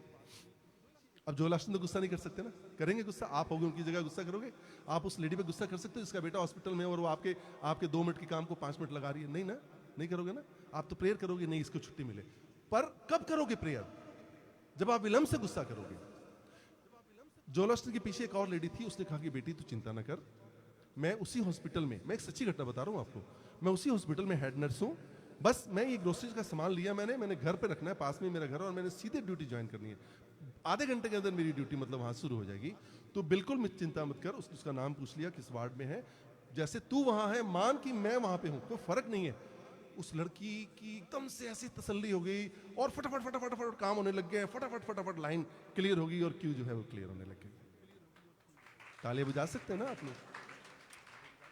अब जोएल ऑस्टिन तो गुस्सा नहीं कर सकते ना, करेंगे गुस्सा? आप होगे उनकी जगह, गुस्सा करोगे? आप उस लेडी पे गुस्सा कर सकते हो जिसका बेटा हॉस्पिटल में है और वो आपके 2 मिनट के काम को 5 मिनट लगा रही है? नहीं ना, नहीं करोगे ना। आप तो प्रेयर करोगे, नहीं इसको छुट्टी मिले। पर कब करोगे प्रेयर? जब आप विलंब से गुस्सा करोगे। जोएल ऑस्टिन के पीछे एक और लेडी थी, उसने कहा कि बेटी तू चिंता ना कर, मैं उसी हॉस्पिटल में, मैं एक सच्ची घटना बता रहा हूं आपको, मैं उसी हॉस्पिटल में हेड नर्स हूं। बस मैं ये ग्रोसरीज का सामान लिया, मैंने घर पे रखना है, पास में मेरा घर है, और मैंने सीधे ड्यूटी ज्वाइन करनी है। आधे घंटे के अंदर मेरी ड्यूटी मतलब वहां शुरू हो जाएगी। तो बिल्कुल मत चिंता मत कर। उसका नाम पूछ लिया, किस वार्ड में है, जैसे तू वहां है मान कि मैं वहां पे हूं, कोई फर्क नहीं है। उस लड़की की एकदम से ऐसी तसल्ली हो गई और फटाफट फटाफट फटाफट काम होने लग गए, फटाफट फटाफट लाइन क्लियर होगी और क्यू जो है वो क्लियर होने लग गई। तालियां बजा सकते हैं ना आप लोग?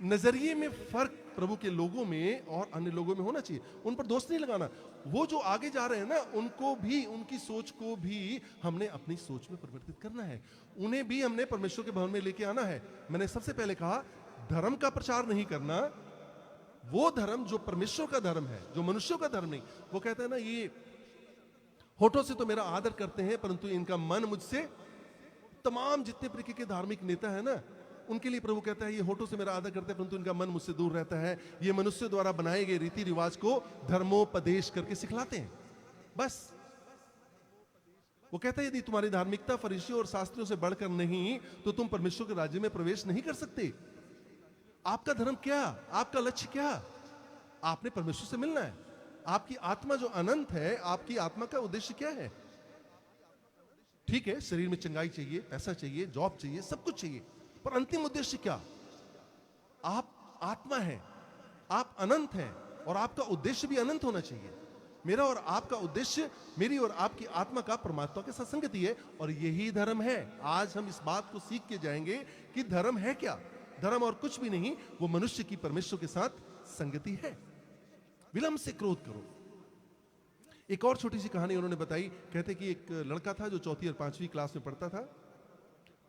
नजरिए में फर्क प्रभु के लोगों में और अन्य लोगों में होना चाहिए। उन पर दोष नहीं लगाना। वो जो आगे जा रहे हैं ना, उनको भी, उनकी सोच को भी हमने अपनी सोच में परिवर्तित करना है। उन्हें भी हमने परमेश्वर के भवन में लेके आना है। मैंने सबसे पहले कहा, धर्म का प्रचार नहीं करना, वो धर्म जो परमेश्वर का धर्म है, जो मनुष्यों का धर्म नहीं। वो कहता है ना, ये होठों से तो मेरा आदर करते हैं परंतु इनका मन मुझसे, तमाम जितने प्रकार के धार्मिक नेता है ना, उनके लिए प्रभु कहता है, ये होठों से मेरा आदर करते हैं परंतु इनका मन मुझसे दूर रहता है। ये मनुष्य द्वारा बनाए गए रीति रिवाज को धर्मोपदेश करके सिखलाते हैं। बस वो कहता है, यदि तुम्हारी धार्मिकता फरीसियों और शास्त्रियों से बढ़कर नहीं, तो तुम परमेश्वर के राज्य में प्रवेश नहीं कर सकते। आपका धर्म क्या? आपका लक्ष्य क्या? आपने परमेश्वर से मिलना है। आपकी आत्मा जो अनंत है, आपकी आत्मा का उद्देश्य क्या है? ठीक है, शरीर में चंगाई चाहिए, पैसा चाहिए, जॉब चाहिए, सब कुछ चाहिए, पर अंतिम उद्देश्य क्या? आप आत्मा हैं, आप अनंत हैं, और आपका उद्देश्य भी अनंत होना चाहिए। मेरा और आपका उद्देश्य, मेरी और आपकी आत्मा का परमात्मा के साथ संगति है, और यही धर्म है। आज हम इस बात को सीख के जाएंगे कि धर्म है क्या। धर्म और कुछ भी नहीं, वो मनुष्य की परमेश्वर के साथ संगति है। विलंब से क्रोध करो। एक और छोटी सी कहानी उन्होंने बताई। कहते कि एक लड़का था जो 4वीं और 5वीं क्लास में पढ़ता था।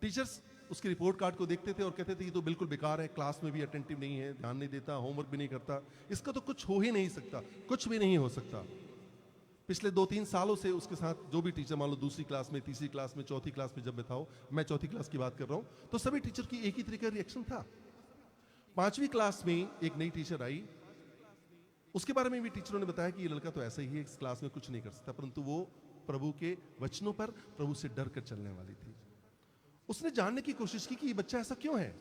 टीचर्स उसके रिपोर्ट कार्ड को देखते थे और कहते थे, ये तो बिल्कुल बेकार है, क्लास में भी अटेंटिव नहीं है, ध्यान नहीं देता, होमवर्क भी नहीं करता, इसका तो कुछ हो ही नहीं सकता, कुछ भी नहीं हो सकता। पिछले 2-3 सालों से उसके साथ जो भी टीचर, मान लो 2री क्लास में, 3री क्लास में, 4थी क्लास में जब मैं था, मैं 4थी क्लास की बात कर रहा हूं, तो सभी टीचर की एक ही तरीके का रिएक्शन था। 5वीं क्लास में एक नई टीचर आई, उसके बारे में भी टीचरों ने बताया कि ये लड़का तो ऐसा ही है, इस क्लास में कुछ नहीं कर सकता, परंतु वो प्रभु के वचनों पर, प्रभु से डर कर चलने वाली थी। उसने जानने की कोशिश की कि ये बच्चा ऐसा क्यों है।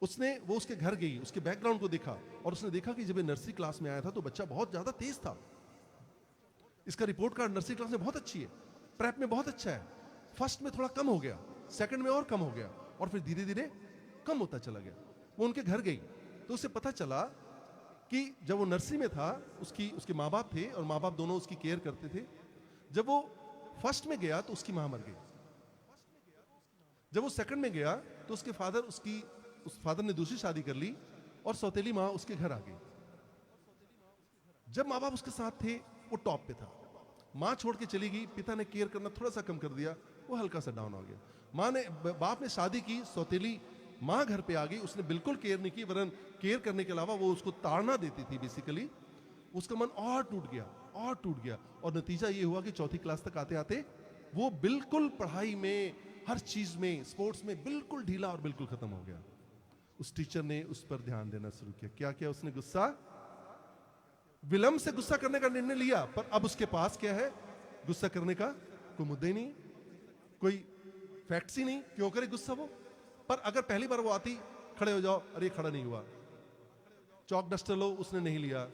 वो उसके घर गई, उसके बैकग्राउंड को देखा और उसने देखा कि जब ये नर्सरी क्लास में आया था तो बच्चा बहुत ज्यादा तेज था। इसका रिपोर्ट कार्ड नर्सरी क्लास में बहुत अच्छी है, प्रेप में बहुत अच्छा है, फर्स्ट में थोड़ा कम हो गया, सेकंड में और कम हो गया और फिर धीरे धीरे कम होता चला गया। वो उनके घर गई तो उसे पता चला कि जब वो नर्सरी में था उसके माँ बाप थे और माँ बाप दोनों उसकी केयर करते थे। जब वो फर्स्ट में गया तो उसकी माँ मर गई। जब वो सेकंड में गया तो उस फादर ने दूसरी शादी कर ली और सौतेली माँ उसके घर आ गई। जब माँ बाप उसके साथ थे वो टॉप पे था, माँ छोड़ के चली गई, पिता ने केयर करना थोड़ा सा कम कर दिया, वो हल्का सा डाउन हो गया। बाप ने शादी की, सौतेली माँ घर पे आ गई, उसने बिल्कुल केयर नहीं की, वरन केयर करने के अलावा वो उसको ताड़ना देती थी बेसिकली। उसका मन और टूट गया और नतीजा ये हुआ कि चौथी क्लास तक आते आते वो बिल्कुल पढ़ाई में, हर चीज में, स्पोर्ट्स में बिल्कुल ढीला और बिल्कुल खत्म हो गया। उस टीचर ने उस पर ध्यान देना शुरू किया। क्या किया उसने? विलंब से गुस्सा करने का निर्णय लिया, पर अब उसके पास क्या है? गुस्सा करने का कोई मुद्दा ही नहीं, कोई फैक्ट्स ही नहीं, क्यों करे गुस्सा वो। पर अगर पहली बार वो आती, खड़े हो जाओ, अरे खड़ा नहीं हुआ, चौक डस्टर लो, उसने नहीं लिया,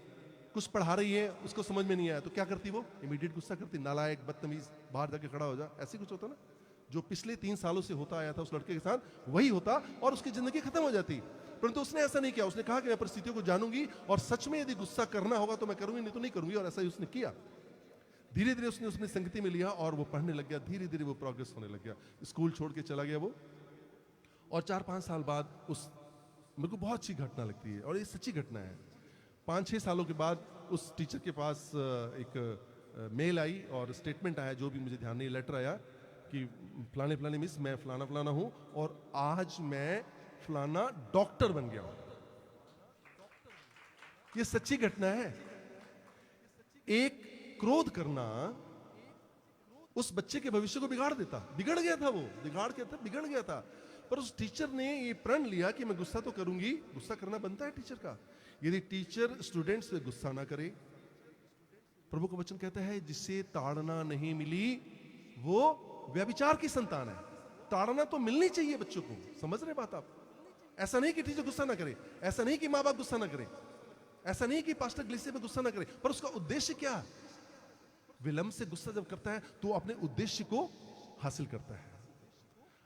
कुछ पढ़ा रही है उसको समझ में नहीं आया, तो क्या करती वो? इमीडिएट गुस्सा करती, नालायक, बदतमीज, बाहर जाके खड़ा हो जा। ऐसे कुछ होता ना, जो पिछले 3 सालों से होता आया था उस लड़के के साथ, वही होता और उसकी जिंदगी खत्म हो जाती। परंतु उसने ऐसा नहीं किया। उसने कहा कि मैं परिस्थितियों को जानूंगी और सच में यदि गुस्सा करना होगा तो मैं करूंगी, नहीं तो नहीं करूंगी। और ऐसा ही उसने किया। धीरे धीरे उसने संगति में लिया और वो पढ़ने लग गया। धीरे धीरे वो प्रोग्रेस होने लग गया। स्कूल छोड़ के चला गया वो, और 4-5 साल बाद मेरे को बहुत अच्छी घटना लगती है और ये सच्ची घटना है। 5-6 सालों के बाद उस टीचर के पास एक मेल आई और स्टेटमेंट आया, जो भी मुझे ध्यान नहीं, लेटर आया कि फलाने फलाने मिस, मैं फलाना फलाना हूं और आज मैं फलाना डॉक्टर बन गया हूं। ये सच्ची घटना है। एक क्रोध करना उस बच्चे के भविष्य को बिगाड़ देता। बिगड़ गया था वो, बिगड़ गया था। पर उस टीचर ने ये प्रण लिया कि मैं गुस्सा तो करूंगी। गुस्सा करना बनता है टीचर का। यदि टीचर स्टूडेंट्स पे गुस्सा ना करे, प्रभु का वचन कहता है जिसे ताड़ना नहीं मिली वो व्यभिचार की संतान है। ताड़ना तो मिलनी चाहिए बच्चों को, समझ रहे बात आप? ऐसा नहीं कि टीचर गुस्सा ना करे, ऐसा नहीं कि माँ बाप गुस्सा ना करे, ऐसा नहीं कि पास्टर ग्लिसे में गुस्सा ना करे, पर उसका उद्देश्य क्या? विलंब से गुस्सा जब करता है तो अपने उद्देश्य को हासिल करता है।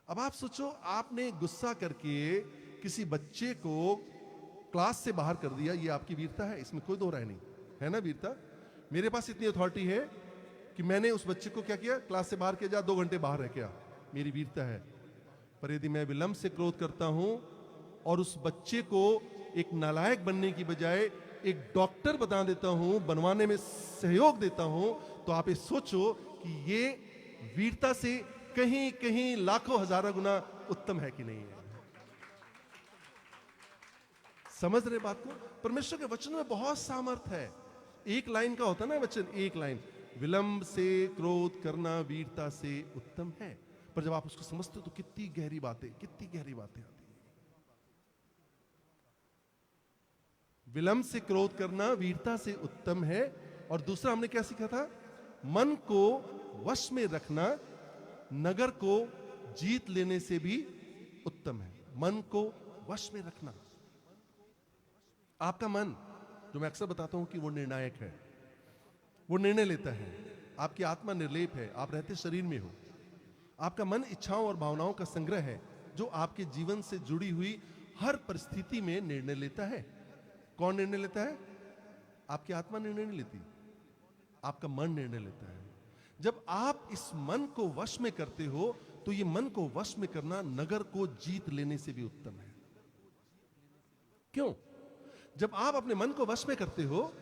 अब आप सोचो, आपने गुस्सा करके किसी बच्चे को क्लास से बाहर कर दिया, ये आपकी वीरता है, इसमें कोई दो राय नहीं है ना। वीरता, मेरे पास इतनी अथॉरिटी है कि मैंने उस बच्चे को क्या किया? क्लास से बाहर किया, जा 2 घंटे बाहर रह के आ, मेरी वीरता है। पर यदि मैं विलंब से क्रोध करता हूं और उस बच्चे को एक नालायक बनने की बजाय एक डॉक्टर बता देता हूं, बनवाने में सहयोग देता हूं, तो आप ये सोचो कि ये वीरता से कहीं कहीं लाखों हजारों गुना उत्तम है कि नहीं है। समझ रहे बात को? परमेश्वर के वचन में बहुत सामर्थ है। एक लाइन का होता ना वचन, एक लाइन, विलंब से क्रोध करना वीरता से उत्तम है। पर जब आप उसको समझते हो तो कितनी गहरी बातें आती हैं। विलंब से क्रोध करना वीरता से उत्तम है। और दूसरा हमने क्या सीखा था? मन को वश में रखना नगर को जीत लेने से भी उत्तम है। मन को वश में रखना। आपका मन, जो मैं अक्सर बताता हूं कि वो निर्णायक है, वो निर्णय लेता है। आपकी आत्मा निर्लेप है, आप रहते शरीर में हो। आपका मन इच्छाओं और भावनाओं का संग्रह है जो आपके जीवन से जुड़ी हुई हर परिस्थिति में निर्णय लेता है। कौन निर्णय लेता है? आपकी आत्मा निर्णय नहीं लेती, आपका मन निर्णय लेता है। जब आप इस मन को वश में करते हो तो ये मन को वश में करना नगर को जीत लेने से भी उत्तम है। क्यों? जब आप अपने मन को वश में करते हो,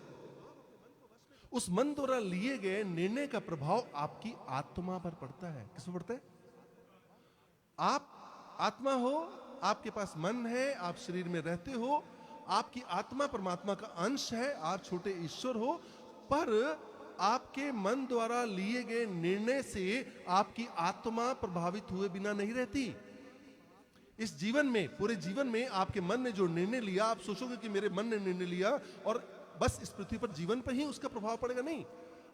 उस मन द्वारा लिए गए निर्णय का प्रभाव आपकी आत्मा पर पड़ता है। किस पर पड़ता है? आप आत्मा हो, आपके पास मन है, आप शरीर में रहते हो, आपकी आत्मा परमात्मा का अंश है, आप छोटे ईश्वर हो, पर आपके मन द्वारा लिए गए निर्णय से आपकी आत्मा प्रभावित हुए बिना नहीं रहती। इस जीवन में, पूरे जीवन में आपके मन ने जो निर्णय लिया, आप सोचोगे कि मेरे मन ने निर्णय लिया और बस इस पृथ्वी पर जीवन पर ही उसका प्रभाव पड़ेगा। नहीं,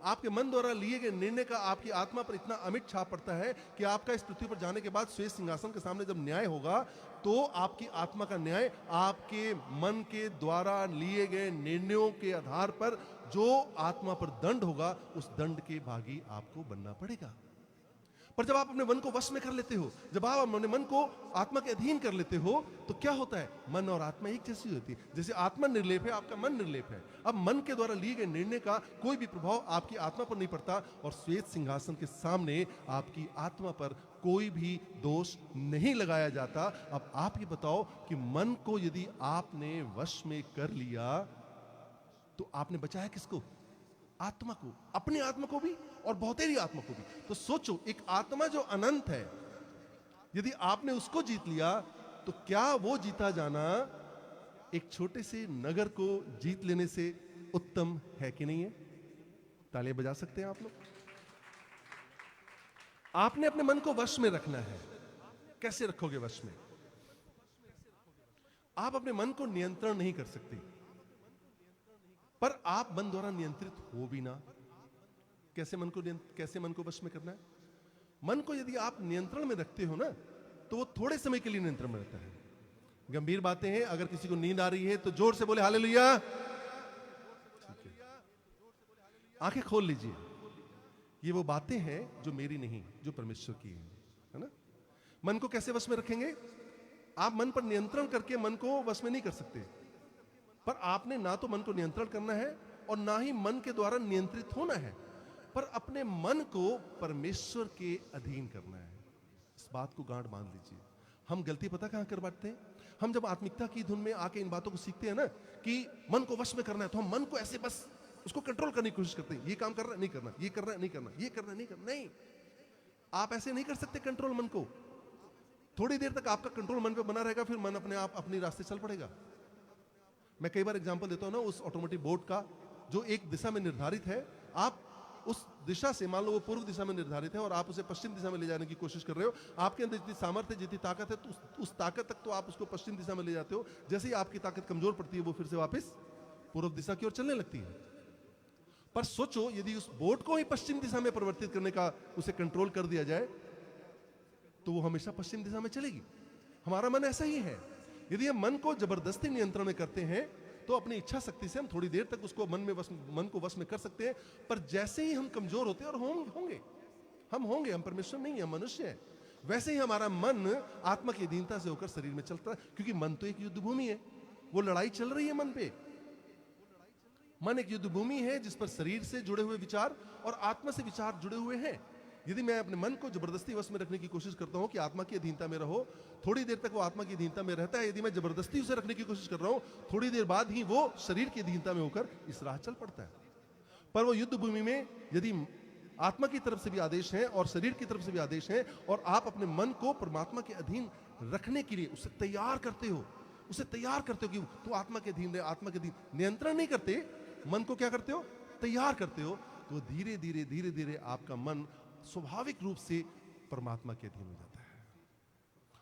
आपके मन द्वारा लिए गए निर्णय का आपकी आत्मा पर इतना अमिट छाप पड़ता है कि आपका इस पृथ्वी पर जाने के बाद श्वेत सिंहासन के सामने जब न्याय होगा तो आपकी आत्मा का न्याय आपके मन के द्वारा लिए गए निर्णयों के आधार पर जो आत्मा पर दंड होगा उस दंड के भागी आपको बनना पड़ेगा। पर जब आप अपने मन को वश में कर लेते हो, जब आप अपने मन को आत्मा के अधीन कर लेते हो, तो क्या होता है? मन और आत्मा एक जैसी होती है। जैसे आत्मा निर्लेप है, आपका मन निर्लेप है। अब मन के द्वारा लिए गए निर्णय का कोई भी प्रभाव आपकी आत्मा पर नहीं पड़ता और श्वेत सिंहासन के सामने आपकी आत्मा पर कोई भी दोष नहीं लगाया जाता। अब आप ये बताओ कि मन को यदि आपने वश में कर लिया तो आपने बचाया किसको? आत्मा को, अपनी आत्मा को भी और बहुतेरी आत्मा को भी। तो सोचो, एक आत्मा जो अनंत है, यदि आपने उसको जीत लिया तो क्या वो जीता जाना एक छोटे से नगर को जीत लेने से उत्तम है कि नहीं है? तालियां बजा सकते हैं आप लोग। आपने अपने मन को वश में रखना है। कैसे रखोगे वश में? आप अपने मन को नियंत्रण नहीं कर सकते, पर आप मन द्वारा नियंत्रित हो भी ना। कैसे मन को वश में करना है? मन को यदि आप नियंत्रण में रखते हो ना तो वो थोड़े समय के लिए नियंत्रण में रहता है। गंभीर बातें हैं, अगर किसी को नींद आ रही है तो जोर से बोले हालेलुया। आंखें खोल लीजिए। ये वो बातें हैं जो मेरी नहीं, जो परमेश्वर की है ना। मन को कैसे वश में रखेंगे? आप मन पर नियंत्रण करके मन को वश में नहीं कर सकते, पर आपने ना तो मन को नियंत्रण करना है और ना ही मन के द्वारा नियंत्रित होना है, पर अपने मन को परमेश्वर के अधीन करना है। इस बात को गांठ बांध लीजिए। हम गलती पता कहां कर बैठते हैं? हम जब आत्मिकता की धुन में आके इन बातों को सीखते हैं ना कि मन को वश में करना है, तो हम मन को ऐसे बस उसको कंट्रोल करने की कोशिश करते हैं। ये काम कर रहा है, नहीं करना, ये कर रहा है, नहीं करना, ये करना, नहीं करना। नहीं, आप ऐसे नहीं कर सकते कंट्रोल मन को। थोड़ी देर तक आपका कंट्रोल मन पे बना रहेगा, फिर मन अपने आप अपनी रास्ते चल पड़ेगा। मैं कई बार एग्जांपल देता हूं ना उस ऑटोमेटिक बोट का जो एक दिशा में निर्धारित है। आप उस दिशा से, मान लो वो पूर्व दिशा में निर्धारित है और आप उसे पश्चिम दिशा में ले जाने की कोशिश कर रहे हो। आपके अंदर जितनी सामर्थ्य, जितनी ताकत है, तो उस ताकत तक तो आप उसको पश्चिम दिशा में ले जाते हो। जैसे ही आपकी ताकत कमजोर पड़ती है, वो फिर से वापस पूर्व दिशा की ओर चलने लगती है। पर सोचो, यदि उस बोट को ही पश्चिम दिशा में परिवर्तित करने का उसे कंट्रोल कर दिया जाए तो वो हमेशा पश्चिम दिशा में चलेगी। हमारा मन ऐसा ही है। यदि हम मन को जबरदस्ती नियंत्रण में करते हैं तो अपनी इच्छा शक्ति से हम थोड़ी देर तक उसको मन को वश में कर सकते हैं, पर जैसे ही हम कमजोर होते हैं, और होंगे, हम परमेश्वर नहीं, हम मनुष्य हैं, वैसे ही हमारा मन आत्मा की अधीनता से होकर शरीर में चलता है। क्योंकि मन तो एक युद्ध भूमि है, वो लड़ाई चल रही है मन पे। मन एक युद्ध भूमि है जिस पर शरीर से जुड़े हुए विचार और आत्मा से विचार जुड़े हुए हैं। यदि मैं अपने मन को जबरदस्ती वश में रखने की कोशिश करता हूं कि आत्मा की अधीनता में रहो, थोड़ी देर तक वो आत्मा की अधीनता में रहता है। यदि मैं जबरदस्ती उसे रखने की कोशिश कर रहा हूं, थोड़ी देर बाद ही वो शरीर की अधीनता में होकर इस राह चल पड़ता है। पर वो युद्ध भूमि में यदि आत्मा की तरफ से भी आदेश है और शरीर की तरफ से भी आदेश है, और आप अपने मन को परमात्मा के अधीन रखने के लिए उसे तैयार करते हो कि तू आत्मा के अधीन रहे, आत्मा के अधीन। नियंत्रण नहीं करते, मन को क्या करते हो? तैयार करते हो। तो धीरे धीरे आपका मन स्वाभाविक रूप से परमात्मा के अधीन हो जाता है।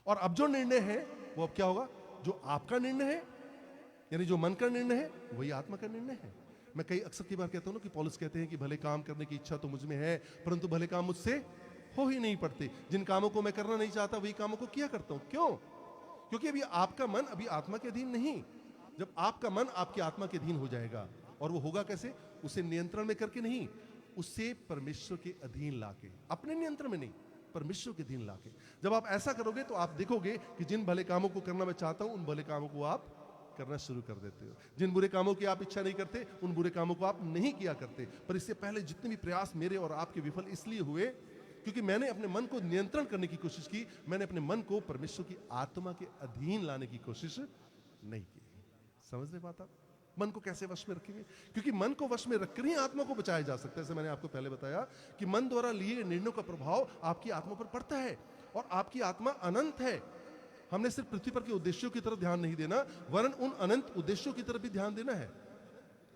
और अब जो निर्णय है वो अब क्या होगा? जो आपका निर्णय है, यानी जो मन का निर्णय है, वही आत्मा का निर्णय है। मैं कई अक्सर की बार कहता हूं ना कि पौलुस कहते हैं कि भले काम करने की इच्छा तो मुझ में है, परंतु भले काम मुझसे हो ही नहीं पड़ते। जिन कामों को मैं करना नहीं चाहता वही कामों को किया करता हूं। क्यों? क्योंकि अभी आपका मन अभी आत्मा के अधीन नहीं। जब आपका मन आपकी आत्मा के अधीन हो जाएगा, और वो होगा कैसे? उसे नियंत्रण में करके नहीं, उसे परमेश्वर के अधीन लाके, अपने नियंत्रण में नहीं, परमेश्वर के अधीन लाके। जब आप ऐसा करोगे तो आप देखोगे कि जिन भले कामों को करना मैं चाहता हूं, उन भले कामों को आप करना शुरू कर देते हो। जिन बुरे कामों की आप इच्छा नहीं करते, उन बुरे कामों को आप नहीं किया करते। पर इससे पहले जितने भी प्रयास मेरे और आपके विफल इसलिए हुए क्योंकि मैंने अपने मन को नियंत्रण करने की कोशिश की, मैंने अपने मन को परमेश्वर की आत्मा के अधीन लाने की कोशिश नहीं की। समझ रहे बात आप? मन को कैसे वश में रखेंगे? क्योंकि मन को वश में रखकर ही आत्मा को बचाया जा सकता है। जैसे मैंने आपको पहले बताया कि मन द्वारा लिए निर्णयों का प्रभाव आपकी आत्मा पर पड़ता है, और आपकी आत्मा अनंत है। हमने सिर्फ पृथ्वी पर के उद्देश्यों की तरफ ध्यान नहीं देना, वरन उन अनंत उद्देश्यों की तरफ भी ध्यान देना है।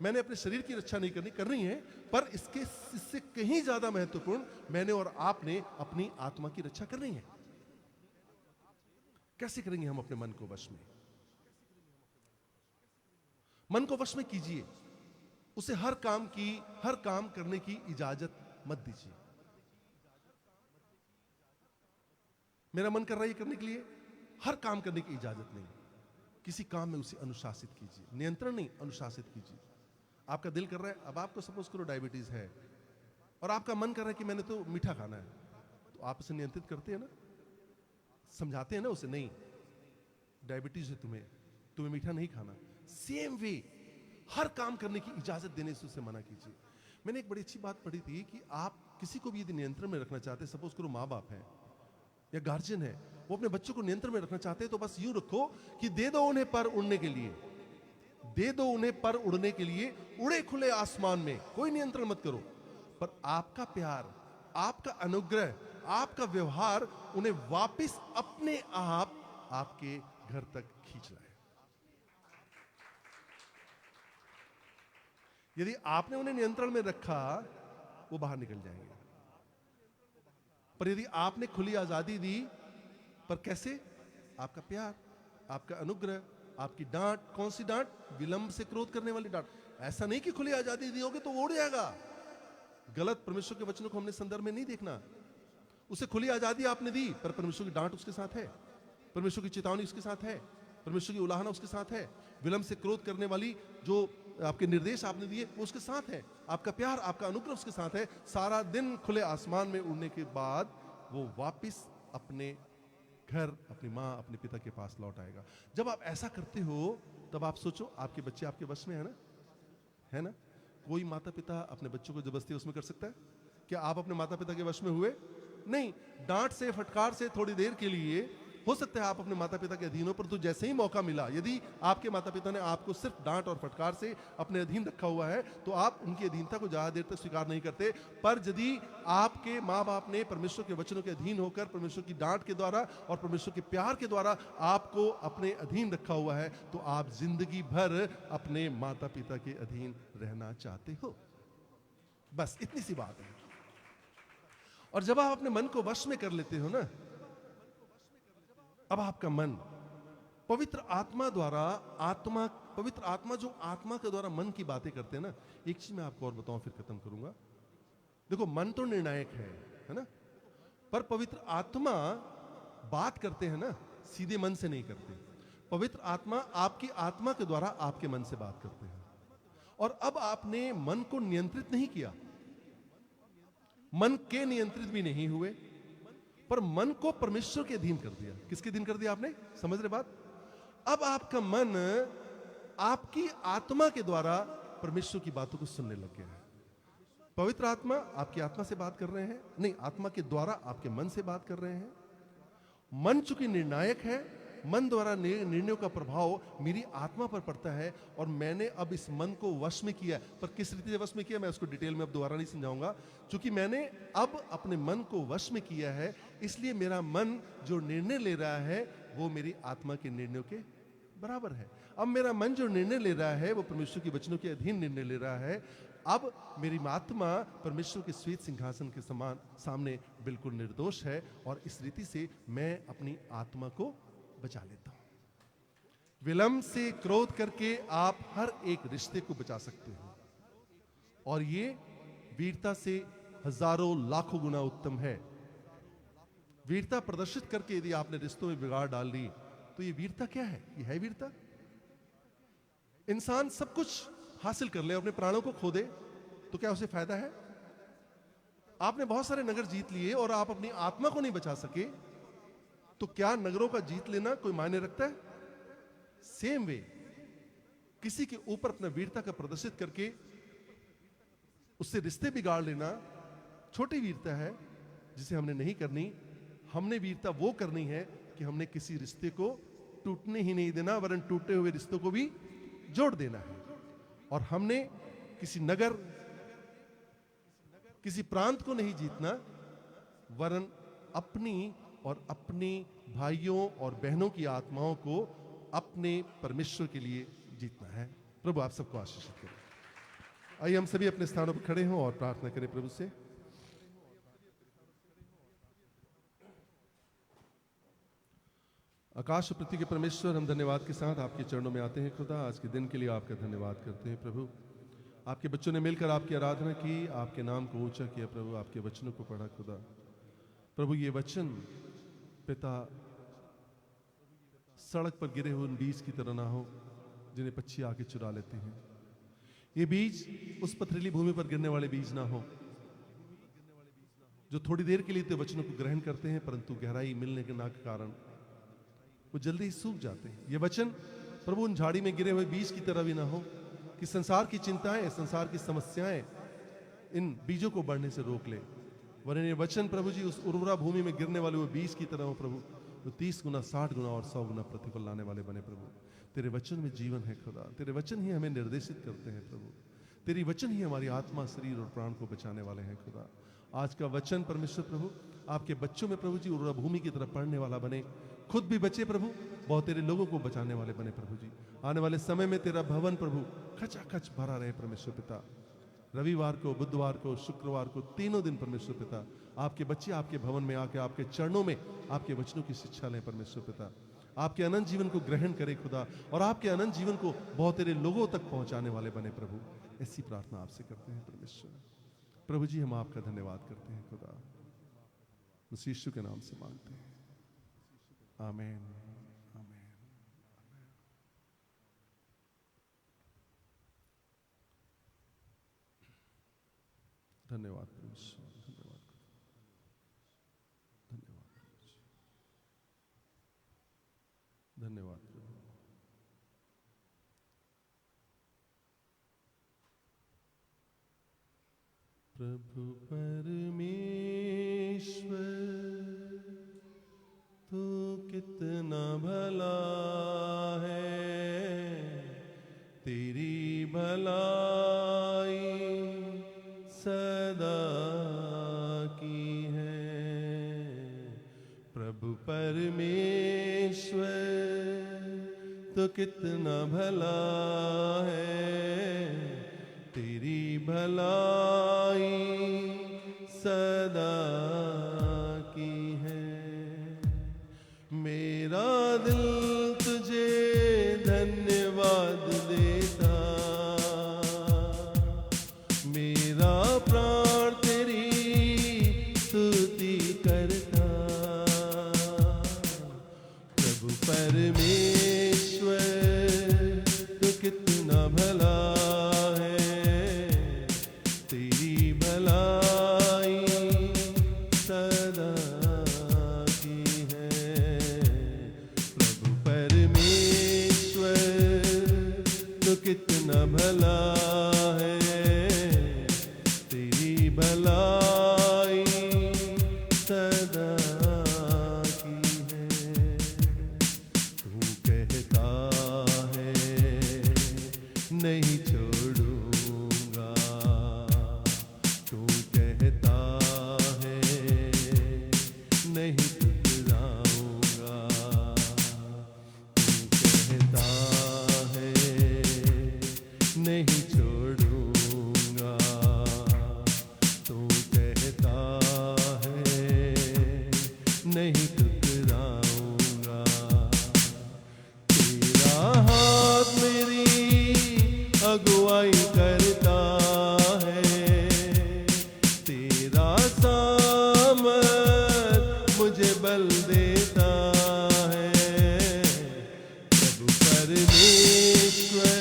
मैंने अपने शरीर की रक्षा नहीं करनी है, पर इससे कहीं ज्यादा महत्वपूर्ण मैंने और आपने अपनी आत्मा की रक्षा करनी है। कैसे करेंगे हम अपने मन को वश में? मन को वश में कीजिए, उसे हर काम करने की इजाजत मत दीजिए। मेरा मन कर रहा है ये करने के लिए, हर काम करने की इजाजत नहीं। किसी काम में उसे अनुशासित कीजिए, नियंत्रण नहीं, अनुशासित कीजिए। आपका दिल कर रहा है, अब आपको सपोज करो डायबिटीज है और आपका मन कर रहा है कि मैंने तो मीठा खाना है, तो आप उसे नियंत्रित करते हैं ना, समझाते हैं ना उसे, नहीं डायबिटीज है तुम्हें मीठा नहीं खाना। सेम वे हर काम करने की इजाजत देने से उसे मना कीजिए। मैंने एक बड़ी अच्छी बात पढ़ी थी कि आप किसी को भी यदि नियंत्रण में रखना चाहते हैं, सपोज करो माँ बाप है या गार्जियन है, वो अपने बच्चों को नियंत्रण में रखना चाहते हैं, तो बस यूं रखो कि दे दो उन्हें पर उड़ने के लिए, दे दो उन्हें पर उड़ने के लिए, उड़े खुले आसमान में, कोई नियंत्रण मत करो, पर आपका प्यार, आपका अनुग्रह, आपका व्यवहार उन्हें वापस अपने आप आपके घर तक खींच लाए। यदि आपने उन्हें नियंत्रण में रखा, वो बाहर निकल जाएंगे। पर यदि आपने खुली आजादी दी, पर कैसे? आपका प्यार, आपका अनुग्रह, आपकी डांट, कौन सी डांट? विलंब से क्रोध करने वाली डांट। ऐसा नहीं कि खुली आजादी दी होगी तो वो उड़ जाएगा। गलत परमेश्वर के वचनों को हमने संदर्भ में नहीं देखना। उसे खुली आजादी आपने दी, पर परमेश्वर की डांट उसके साथ है, परमेश्वर की चेतावनी उसके साथ है, परमेश्वर की उलाहना उसके साथ है, विलंब से क्रोध करने वाली जो आपके निर्देश आपने दिए वो उसके साथ है, आपका प्यार, आपका अनुग्रह उसके साथ है। सारा दिन खुले आसमान में उड़ने के बाद वो वापस अपने घर, अपनी माँ, अपने पिता के पास लौट आएगा। जब आप ऐसा करते हो तब आप सोचो, आपके बच्चे आपके वश में है ना, है ना? कोई माता पिता अपने बच्चों को जबरदस्ती उसमें कर सकता है? क्या आप अपने माता पिता के वश में हुए? नहीं। डांट से, फटकार से थोड़ी देर के लिए हो सकता है आप अपने माता पिता के अधीन हो, परंतु जैसे ही मौका मिला, यदि आपके माता पिता ने आपको सिर्फ डांट और फटकार से अपने अधीन रखा हुआ है, तो आप उनकी अधीनता को ज्यादा देर तक स्वीकार नहीं करते। पर यदि आपके माँ बाप ने परमेश्वर के वचनों के अधीन होकर, परमेश्वर की डांट के द्वारा और परमेश्वर के प्यार के द्वारा आपको अपने अधीन रखा हुआ है, तो आप जिंदगी भर अपने माता पिता के अधीन रहना चाहते हो। बस इतनी सी बात है। और जब आप अपने मन को वश में कर लेते हो ना, अब आपका मन पवित्र आत्मा द्वारा, पवित्र आत्मा जो आत्मा के द्वारा मन की बातें करते हैं ना। एक चीज मैं आपको और बताऊं, फिर खत्म करूंगा। देखो, मन तो निर्णायक है ना, पर पवित्र आत्मा बात करते हैं ना, सीधे मन से नहीं करते। पवित्र आत्मा आपकी आत्मा के द्वारा आपके मन से बात करते हैं। और अब आपने मन को नियंत्रित नहीं किया, मन के नियंत्रित भी नहीं हुए, पर मन को परमेश्वर के अधीन कर दिया। किसके अधीन कर दिया आपने? समझ रहे बात? अब आपका मन आपकी आत्मा के द्वारा परमेश्वर की बातों को सुनने लग गया है। पवित्र आत्मा आपकी आत्मा से बात कर रहे हैं, नहीं, आत्मा के द्वारा आपके मन से बात कर रहे हैं। मन चूंकि निर्णायक है, मन द्वारा निर्णयों का प्रभाव मेरी आत्मा पर पड़ता है, और मैंने अब इस मन को वश में किया। पर किस रीति से वश में किया, मैं उसको डिटेल में अब दोबारा नहीं समझाऊंगा। क्योंकि मैंने अब अपने मन को वश में किया है, इसलिए मेरा मन जो निर्णय ले रहा है वो मेरी आत्मा के निर्णयों के बराबर है। अब मेरा मन जो निर्णय ले रहा है वो परमेश्वर के वचनों के अधीन निर्णय ले रहा है। अब मेरी आत्मा परमेश्वर के श्वेत सिंहासन के समान सामने बिल्कुल निर्दोष है, और इस रीति से मैं अपनी आत्मा को बचा लेता हूं। विलंब से क्रोध करके आप हर एक रिश्ते को बचा सकते हो, और ये वीरता से हजारों लाखों गुना उत्तम है। वीरता प्रदर्शित करके यदि आपने रिश्तों में बिगाड़ डाल दी, तो ये वीरता क्या है? ये है वीरता? इंसान सब कुछ हासिल कर ले, अपने प्राणों को खो दे, तो क्या उसे फायदा है? आपने बहुत सारे नगर जीत लिए और आप अपनी आत्मा को नहीं बचा सके, तो क्या नगरों का जीत लेना कोई मायने रखता है? सेम वे किसी के ऊपर अपना वीरता का प्रदर्शित करके उससे रिश्ते बिगाड़ लेना छोटी वीरता है, जिसे हमने नहीं करनी। हमने वीरता वो करनी है कि हमने किसी रिश्ते को टूटने ही नहीं देना, वरन टूटे हुए रिश्तों को भी जोड़ देना है। और हमने किसी नगर, किसी प्रांत को नहीं जीतना, वरन अपनी और अपने भाइयों और बहनों की आत्माओं को अपने परमेश्वर के लिए जीतना है। प्रभु आप सबको आशीषित करें। आइए हम सभी अपने स्थानों पर खड़े हों और प्रार्थना करें प्रभु से। आकाश और पृथ्वी के परमेश्वर, हम धन्यवाद के साथ आपके चरणों में आते हैं खुदा। आज के दिन के लिए आपका धन्यवाद करते हैं प्रभु। आपके बच्चों ने मिलकर आपकी आराधना की, आपके नाम को ऊंचा किया प्रभु, आपके वचनों को पढ़ा खुदा। प्रभु ये वचन पिता सड़क पर गिरे हुए उन बीज की तरह ना हो जिन्हें पक्षी आके चुरा लेते हैं। ये बीज उस पथरीली भूमि पर गिरने वाले बीज ना हो जो थोड़ी देर के लिए तो वचनों को ग्रहण करते हैं, परंतु गहराई मिलने के ना के कारण वो जल्दी ही सूख जाते हैं। ये वचन प्रभु उन झाड़ी में गिरे हुए बीज की तरह भी ना हो कि संसार की चिंताएं, संसार की समस्याएं इन बीजों को बढ़ने से रोक ले, वरन ये वचन प्रभु जी उस उर्वरा भूमि में गिरने वाले वो बीज की तरह हो प्रभु, तो 30 गुना, 60 गुना और 100 गुना प्रतिफल लाने वाले बने प्रभु। तेरे वचन में जीवन है खुदा, तेरे वचन ही हमें निर्देशित करते हैं प्रभु, तेरी वचन ही हमारी आत्मा, शरीर और प्राण को बचाने वाले हैं खुदा। आज का वचन परमेश्वर प्रभु आपके बच्चों में प्रभु जी उर्वरा भूमि की तरफ पढ़ने वाला बने, खुद भी बचे प्रभु, बहुत तेरे लोगों को बचाने वाले बने प्रभु जी। आने वाले समय में तेरा भवन प्रभु खचाखच भरा रहे परमेश्वर पिता। रविवार को, बुधवार को, शुक्रवार को, तीनों दिन परमेश्वर पिता आपके बच्चे आपके भवन में आके आपके चरणों में आपके वचनों की शिक्षा लें परमेश्वर पिता, आपके अनंत जीवन को ग्रहण करें खुदा, और आपके अनंत जीवन को बहुत तेरे लोगों तक पहुंचाने वाले बने प्रभु। ऐसी प्रार्थना आपसे करते हैं परमेश्वर। प्रभु जी हम आपका धन्यवाद करते हैं खुदा, मसीह यीशु के नाम से मांगते हैं, आमीन, आमीन। धन्यवाद परमेश्वर, धन्यवाद, धन्यवाद, धन्यवाद प्रभु। प्रभु परमेश्वर तू कितना भला है, तेरी भलाई सदा की है। प्रभु परमेश्वर तो कितना भला है, तेरी भलाई सदा की है। मेरा दिल तुझे धन्यवाद देता, मेरा प्राण तेरी स्तुति करता। प्रभु परमेश्वर तू कितना भला है, तेरी भलाई सदा की है। प्रभु परमेश्वर तो कितना भला है, तेरी भलाई सदा की है। तू कहता है नहीं छोड़ूंगा, तू कहता है नहीं ठुकराऊंगा, तू कहता है नहीं छोड़ूंगा, तू कहता है नहीं ठुकराऊंगा। तेरा हाथ मेरी अगुवाई करता है, तेरा सामर्थ मुझे बल देता है। प्रभु परमेश्वर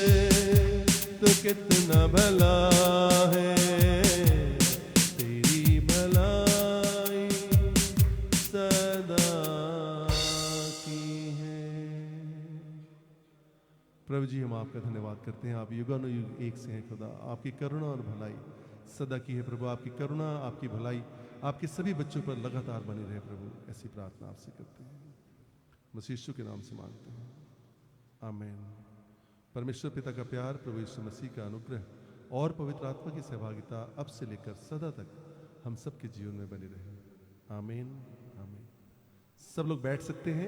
तो कितना भला है, तेरी भलाई सदा की है। प्रभु जी हम आपका धन्यवाद करते हैं, आप युगानुयुग एक से हैं खुदा, आपकी करुणा और भलाई सदा की है प्रभु। आपकी करुणा, आपकी भलाई आपके सभी बच्चों पर लगातार बनी रहे प्रभु, ऐसी प्रार्थना आपसे करते हैं, मसीह यीशु के नाम से मांगते हैं, आमीन। परमेश्वर पिता का प्यार, प्रभु यीशु मसीह का अनुग्रह और पवित्र आत्मा की सहभागिता अब से लेकर सदा तक हम सबके जीवन में बनी रहे, आमीन, आमीन। सब लोग बैठ सकते हैं।